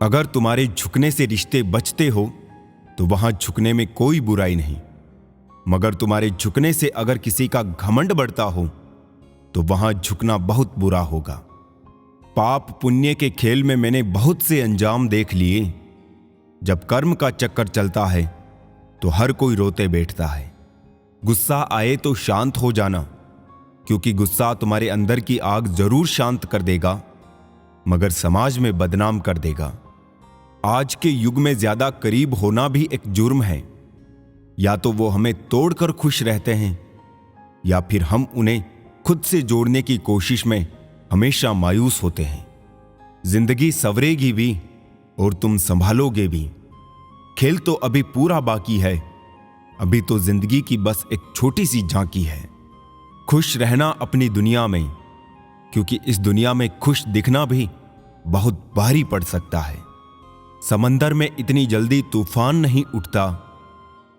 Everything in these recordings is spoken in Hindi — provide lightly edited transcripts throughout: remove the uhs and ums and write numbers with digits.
अगर तुम्हारे झुकने से रिश्ते बचते हो तो वहां झुकने में कोई बुराई नहीं, मगर तुम्हारे झुकने से अगर किसी का घमंड बढ़ता हो तो वहां झुकना बहुत बुरा होगा। पाप पुण्य के खेल में मैंने बहुत से अंजाम देख लिए। जब कर्म का चक्कर चलता है तो हर कोई रोते बैठता है। गुस्सा आए तो शांत हो जाना, क्योंकि गुस्सा तुम्हारे अंदर की आग जरूर शांत कर देगा, मगर समाज में बदनाम कर देगा। आज के युग में ज्यादा करीब होना भी एक जुर्म है। या तो वो हमें तोड़कर खुश रहते हैं, या फिर हम उन्हें खुद से जोड़ने की कोशिश में हमेशा मायूस होते हैं। जिंदगी संवरेगी भी और तुम संभालोगे भी। खेल तो अभी पूरा बाकी है। अभी तो जिंदगी की बस एक छोटी सी झांकी है। खुश रहना अपनी दुनिया में, क्योंकि इस दुनिया में खुश दिखना भी बहुत भारी पड़ सकता है। समंदर में इतनी जल्दी तूफान नहीं उठता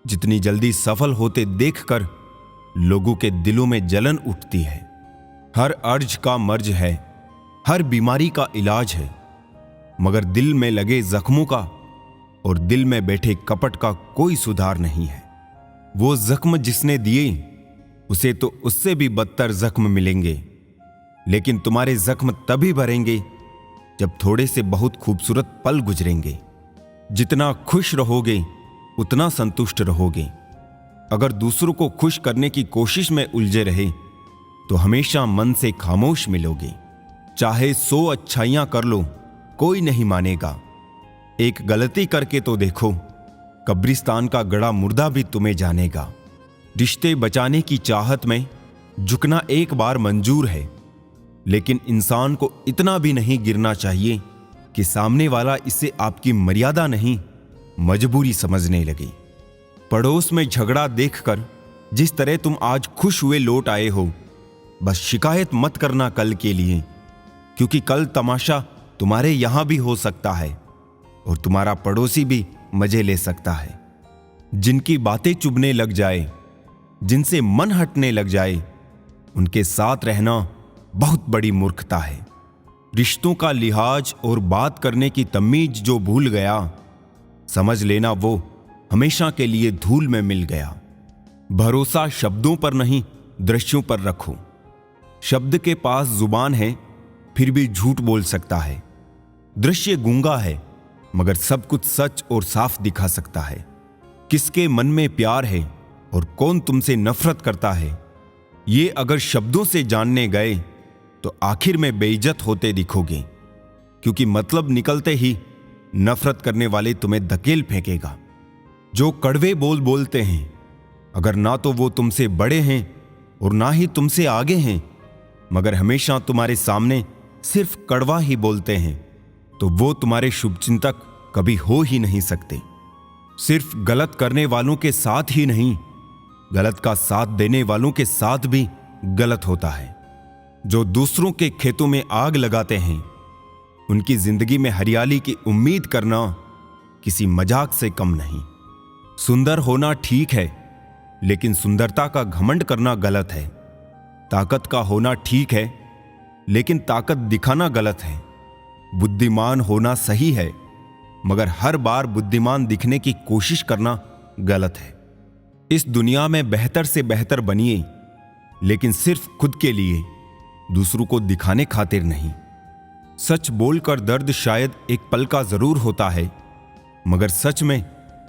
जितनी जल्दी सफल होते देखकर लोगों के दिलों में जलन उठती है। हर अर्ज का मर्ज है, हर बीमारी का इलाज है, मगर दिल में लगे जख्मों का और दिल में बैठे कपट का कोई सुधार नहीं है। वो जख्म जिसने दिए उसे तो उससे भी बदतर जख्म मिलेंगे, लेकिन तुम्हारे जख्म तभी भरेंगे जब थोड़े से बहुत खूबसूरत पल गुजरेंगे। जितना खुश रहोगे उतना संतुष्ट रहोगे। अगर दूसरों को खुश करने की कोशिश में उलझे रहे तो हमेशा मन से खामोश मिलोगे। चाहे 100 अच्छाइयां कर लो, कोई नहीं मानेगा। एक गलती करके तो देखो, कब्रिस्तान का गड़ा मुर्दा भी तुम्हें जानेगा। रिश्ते बचाने की चाहत में झुकना एक बार मंजूर है, लेकिन इंसान को इतना भी नहीं गिरना चाहिए कि सामने वाला इसे आपकी मर्यादा नहीं, मजबूरी समझने लगे। पड़ोस में झगड़ा देखकर जिस तरह तुम आज खुश हुए लौट आए हो, बस शिकायत मत करना कल के लिए, क्योंकि कल तमाशा तुम्हारे यहां भी हो सकता है और तुम्हारा पड़ोसी भी मजे ले सकता है। जिनकी बातें चुभने लग जाए, जिनसे मन हटने लग जाए, उनके साथ रहना बहुत बड़ी मूर्खता है। रिश्तों का लिहाज और बात करने की तमीज जो भूल गया, समझ लेना वो हमेशा के लिए धूल में मिल गया। भरोसा शब्दों पर नहीं, दृश्यों पर रखो। शब्द के पास जुबान है, फिर भी झूठ बोल सकता है। दृश्य गूंगा है, मगर सब कुछ सच और साफ दिखा सकता है। किसके मन में प्यार है और कौन तुमसे नफरत करता है, ये अगर शब्दों से जानने गए तो आखिर में बेइज्जत होते दिखोगे, क्योंकि मतलब निकलते ही नफरत करने वाले तुम्हें धकेल फेंकेगा। जो कड़वे बोल बोलते हैं, अगर ना तो वो तुमसे बड़े हैं और ना ही तुमसे आगे हैं, मगर हमेशा तुम्हारे सामने सिर्फ कड़वा ही बोलते हैं, तो वो तुम्हारे शुभचिंतक कभी हो ही नहीं सकते। सिर्फ गलत करने वालों के साथ ही नहीं, गलत का साथ देने वालों के साथ भी गलत होता है। जो दूसरों के खेतों में आग लगाते हैं, उनकी जिंदगी में हरियाली की उम्मीद करना किसी मजाक से कम नहीं। सुंदर होना ठीक है, लेकिन सुंदरता का घमंड करना गलत है। ताकत का होना ठीक है, लेकिन ताकत दिखाना गलत है। बुद्धिमान होना सही है, मगर हर बार बुद्धिमान दिखने की कोशिश करना गलत है। इस दुनिया में बेहतर से बेहतर बनिए, लेकिन सिर्फ खुद के लिए, दूसरों को दिखाने खातिर नहीं। सच बोलकर दर्द शायद एक पल का जरूर होता है, मगर सच में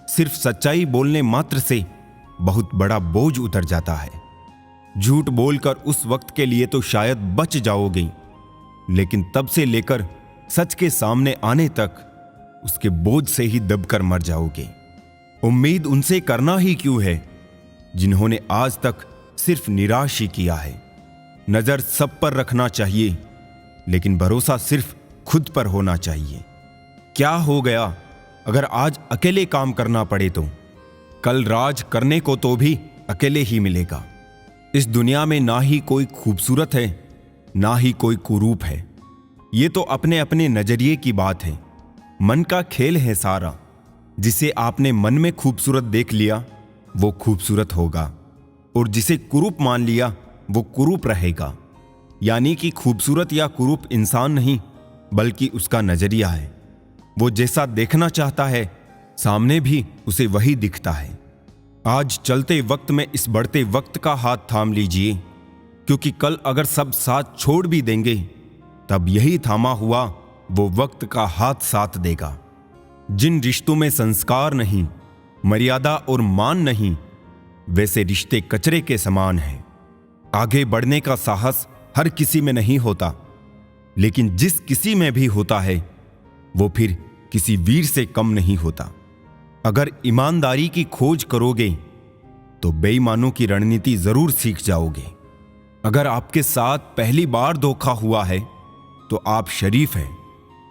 सिर्फ सच्चाई बोलने मात्र से बहुत बड़ा बोझ उतर जाता है। झूठ बोलकर उस वक्त के लिए तो शायद बच जाओगे, लेकिन तब से लेकर सच के सामने आने तक उसके बोझ से ही दबकर मर जाओगे। उम्मीद उनसे करना ही क्यों है जिन्होंने आज तक सिर्फ निराश ही किया है। नजर सब पर रखना चाहिए, लेकिन भरोसा सिर्फ खुद पर होना चाहिए। क्या हो गया अगर आज अकेले काम करना पड़े तो कल राज करने को तो भी अकेले ही मिलेगा। इस दुनिया में ना ही कोई खूबसूरत है, ना ही कोई कुरूप है। ये तो अपने अपने नजरिए की बात है। मन का खेल है सारा। जिसे आपने मन में खूबसूरत देख लिया वो खूबसूरत होगा, और जिसे कुरूप मान लिया वो कुरूप रहेगा। यानी कि खूबसूरत या कुरूप इंसान नहीं, बल्कि उसका नजरिया है। वो जैसा देखना चाहता है सामने भी उसे वही दिखता है। आज चलते वक्त में इस बढ़ते वक्त का हाथ थाम लीजिए, क्योंकि कल अगर सब साथ छोड़ भी देंगे तब यही थामा हुआ वो वक्त का हाथ साथ देगा। जिन रिश्तों में संस्कार नहीं, मर्यादा और मान नहीं, वैसे रिश्ते कचरे के समान हैं। आगे बढ़ने का साहस हर किसी में नहीं होता, लेकिन जिस किसी में भी होता है वो फिर किसी वीर से कम नहीं होता। अगर ईमानदारी की खोज करोगे तो बेईमानों की रणनीति जरूर सीख जाओगे। अगर आपके साथ पहली बार धोखा हुआ है तो आप शरीफ हैं,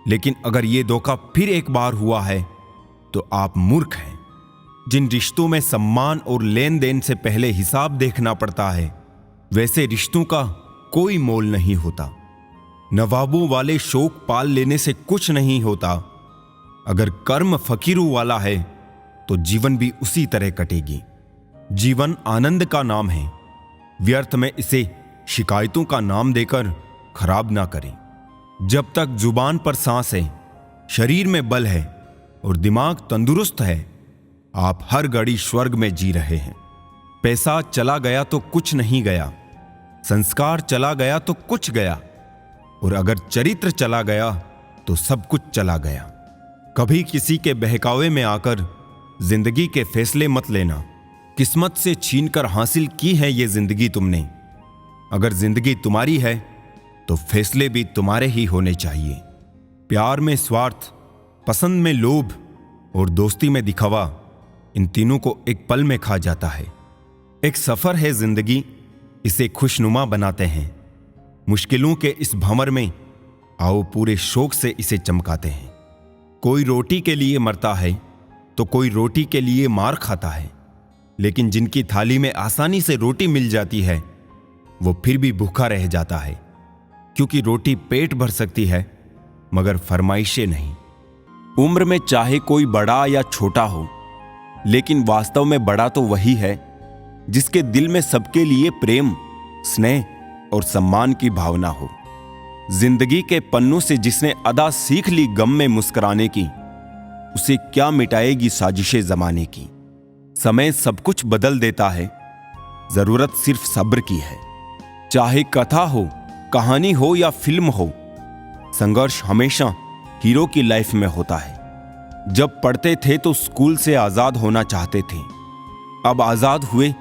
लेकिन अगर ये धोखा फिर एक बार हुआ है तो आप मूर्ख हैं। जिन रिश्तों में सम्मान और लेन देन से पहले हिसाब देखना पड़ता है, वैसे रिश्तों का कोई मोल नहीं होता। नवाबों वाले शौक पाल लेने से कुछ नहीं होता। अगर कर्म फकीरों वाला है तो जीवन भी उसी तरह कटेगी। जीवन आनंद का नाम है, व्यर्थ में इसे शिकायतों का नाम देकर खराब ना करें। जब तक जुबान पर सांस है, शरीर में बल है और दिमाग तंदुरुस्त है, आप हर घड़ी स्वर्ग में जी रहे हैं। पैसा चला गया तो कुछ नहीं गया, संस्कार चला गया तो कुछ गया, और अगर चरित्र चला गया तो सब कुछ चला गया। कभी किसी के बहकावे में आकर जिंदगी के फैसले मत लेना। किस्मत से छीनकर हासिल की है ये जिंदगी तुमने। अगर जिंदगी तुम्हारी है तो फैसले भी तुम्हारे ही होने चाहिए। प्यार में स्वार्थ, पसंद में लोभ और दोस्ती में दिखावा, इन तीनों को एक पल में खा जाता है। एक सफर है जिंदगी, इसे खुशनुमा बनाते हैं। मुश्किलों के इस भंवर में आओ पूरे शौक से इसे चमकाते हैं। कोई रोटी के लिए मरता है तो कोई रोटी के लिए मार खाता है, लेकिन जिनकी थाली में आसानी से रोटी मिल जाती है वो फिर भी भूखा रह जाता है, क्योंकि रोटी पेट भर सकती है मगर फरमाइशें नहीं। उम्र में चाहे कोई बड़ा या छोटा हो, लेकिन वास्तव में बड़ा तो वही है जिसके दिल में सबके लिए प्रेम, स्नेह और सम्मान की भावना हो। जिंदगी के पन्नों से जिसने अदा सीख ली गम में मुस्कुराने की, उसे क्या मिटाएगी साजिशें जमाने की। समय सब कुछ बदल देता है, जरूरत सिर्फ सब्र की है। चाहे कथा हो, कहानी हो या फिल्म हो, संघर्ष हमेशा हीरो की लाइफ में होता है। जब पढ़ते थे तो स्कूल से आजाद होना चाहते थे, अब आजाद हुए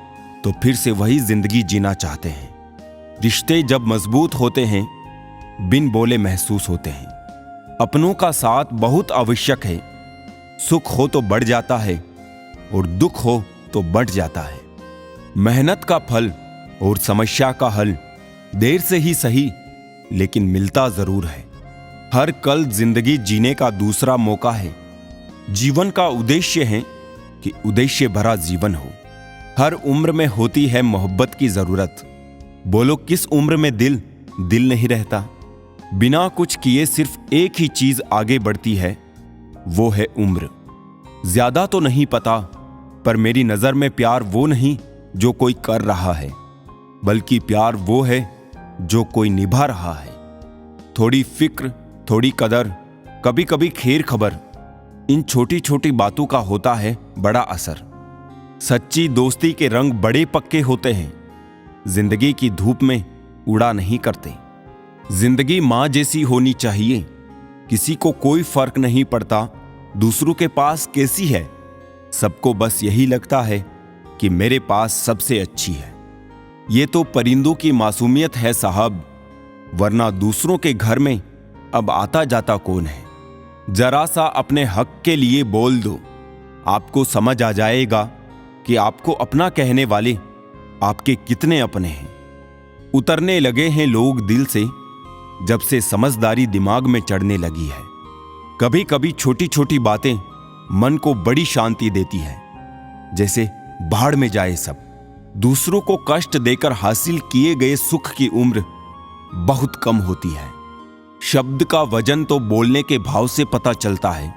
तो फिर से वही जिंदगी जीना चाहते हैं। रिश्ते जब मजबूत होते हैं, बिन बोले महसूस होते हैं। अपनों का साथ बहुत आवश्यक है। सुख हो तो बढ़ जाता है और दुख हो तो बढ़ जाता है। मेहनत का फल और समस्या का हल देर से ही सही, लेकिन मिलता जरूर है। हर कल जिंदगी जीने का दूसरा मौका है। जीवन का उद्देश्य है कि उद्देश्य भरा जीवन हो। हर उम्र में होती है मोहब्बत की जरूरत। बोलो किस उम्र में दिल नहीं रहता। बिना कुछ किए सिर्फ एक ही चीज आगे बढ़ती है, वो है उम्र। ज्यादा तो नहीं पता, पर मेरी नजर में प्यार वो नहीं जो कोई कर रहा है, बल्कि प्यार वो है जो कोई निभा रहा है। थोड़ी फिक्र, थोड़ी कदर, कभी कभी खैर खबर, इन छोटी छोटी बातों का होता है बड़ा असर। सच्ची दोस्ती के रंग बड़े पक्के होते हैं, जिंदगी की धूप में उड़ा नहीं करते। जिंदगी मां जैसी होनी चाहिए, किसी को कोई फर्क नहीं पड़ता दूसरों के पास कैसी है। सबको बस यही लगता है कि मेरे पास सबसे अच्छी है। ये तो परिंदों की मासूमियत है साहब, वरना दूसरों के घर में अब आता जाता कौन है। जरा सा अपने हक के लिए बोल दो, आपको समझ आ जाएगा कि आपको अपना कहने वाले आपके कितने अपने हैं। उतरने लगे हैं लोग दिल से, जब से समझदारी दिमाग में चढ़ने लगी है। कभी कभी छोटी छोटी बातें मन को बड़ी शांति देती है, जैसे भाड़ में जाए सब। दूसरों को कष्ट देकर हासिल किए गए सुख की उम्र बहुत कम होती है। शब्द का वजन तो बोलने के भाव से पता चलता है,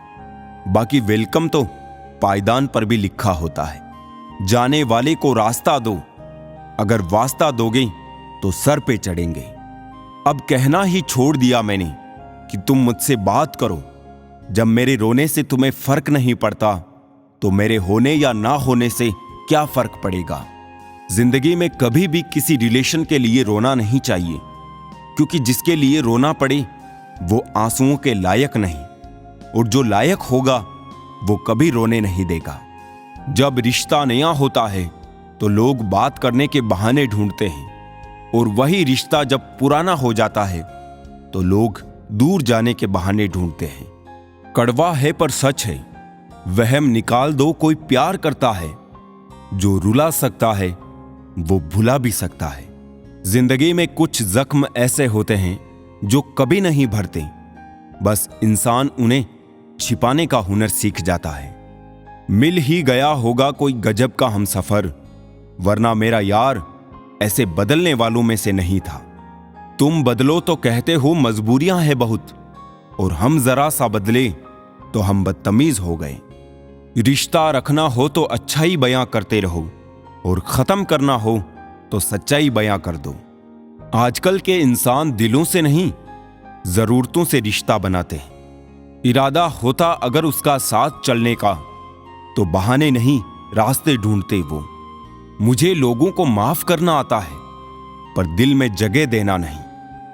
बाकी वेलकम तो पायदान पर भी लिखा होता है। जाने वाले को रास्ता दो, अगर वास्ता दोगे तो सर पे चढ़ेंगे। अब कहना ही छोड़ दिया मैंने कि तुम मुझसे बात करो, जब मेरे रोने से तुम्हें फर्क नहीं पड़ता तो मेरे होने या ना होने से क्या फर्क पड़ेगा। जिंदगी में कभी भी किसी रिलेशन के लिए रोना नहीं चाहिए, क्योंकि जिसके लिए रोना पड़े वो आंसुओं के लायक नहीं, और जो लायक होगा वो कभी रोने नहीं देगा। जब रिश्ता नया होता है तो लोग बात करने के बहाने ढूंढते हैं, और वही रिश्ता जब पुराना हो जाता है तो लोग दूर जाने के बहाने ढूंढते हैं। कड़वा है पर सच है, वहम निकाल दो, कोई प्यार करता है, जो रुला सकता है वो भुला भी सकता है। जिंदगी में कुछ जख्म ऐसे होते हैं जो कभी नहीं भरते, बस इंसान उन्हें छिपाने का हुनर सीख जाता है। मिल ही गया होगा कोई गजब का हमसफर, वरना मेरा यार ऐसे बदलने वालों में से नहीं था। तुम बदलो तो कहते हो मजबूरियां हैं बहुत, और हम जरा सा बदले तो हम बदतमीज हो गए। रिश्ता रखना हो तो अच्छाई बयां करते रहो, और खत्म करना हो तो सच्चाई बयां कर दो। आजकल के इंसान दिलों से नहीं, जरूरतों से रिश्ता बनाते हैं। इरादा होता अगर उसका साथ चलने का तो बहाने नहीं रास्ते ढूंढते वो। मुझे लोगों को माफ करना आता है, पर दिल में जगह देना नहीं।